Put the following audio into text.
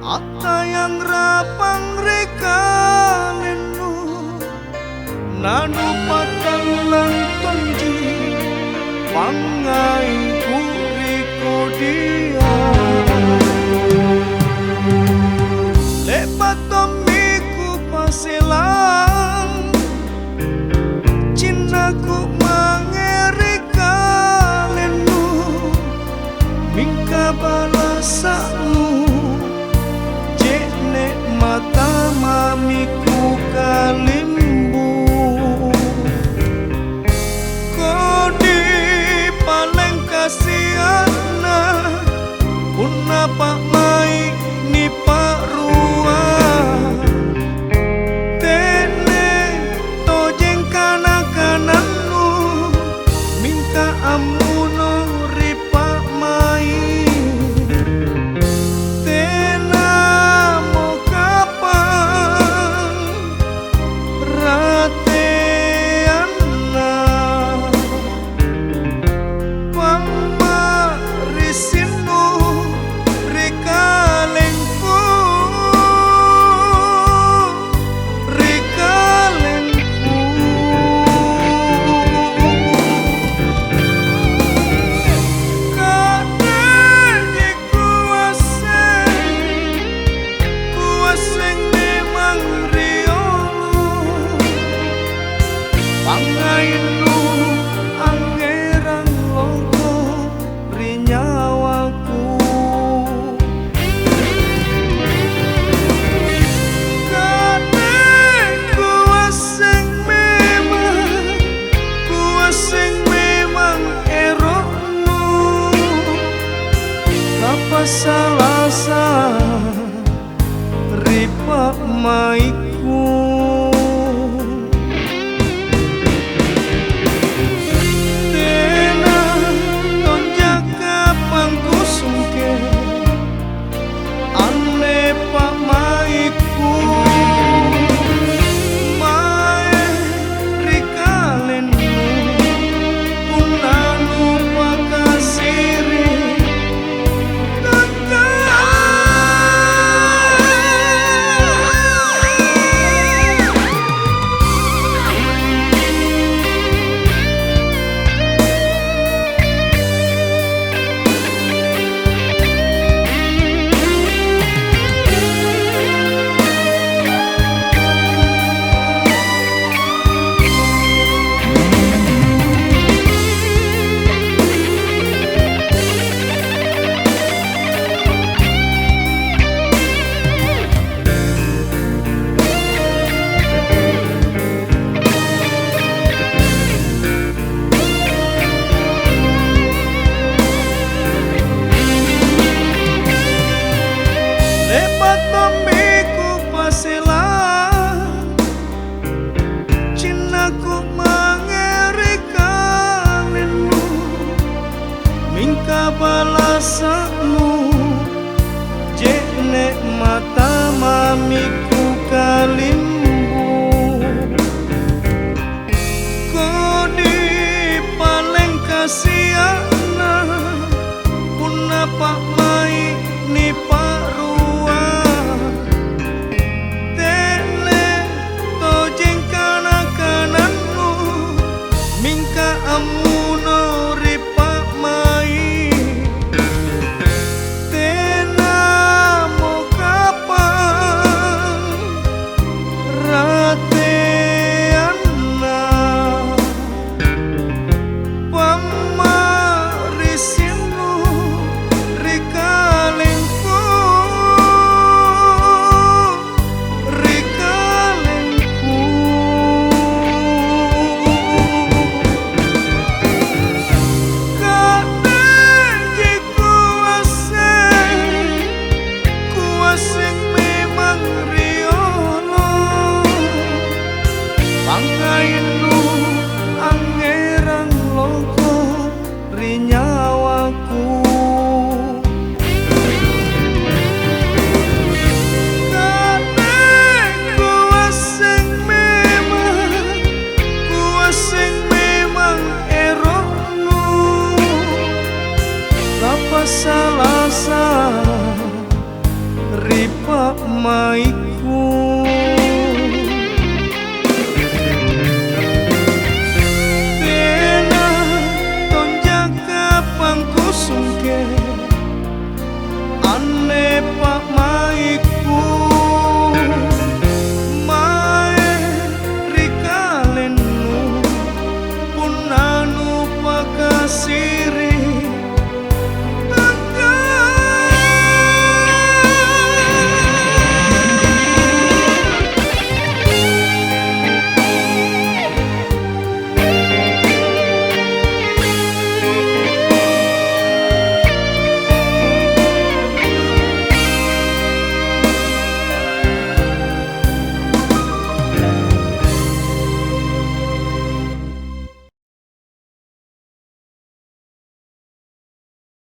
Ata yang rapang reka lenu nanu patang lang tonji pangai kuriko dia lepat tomiku pasilang cintaku mangerika lenu mingka balasamu jene mata mamiku kalimbu kodi paling kasiana punapa mai ni parua tene tojeng kana-kananu mingka amuno ripa mai tena mo kapan rateana pamarisinu rekalengku kadang kuaseng memang riolo pangainu angerang loko rinyawaku kadang kuaseng memang erokmu apa salasa ripa maiku tena tonjaka pangkusungke ane pak maiku mae rikalenu unanu pakasiri lepat tomiku pasilang cintaku mangerika lenu mingka balasamu jene mata mamiku kalimbu kodi paling kasiana punapa mai ni parua tene tojeng kana-kananu mingka amuno ripa mai tena mo kapan rateana pamarisinu rikalengku mai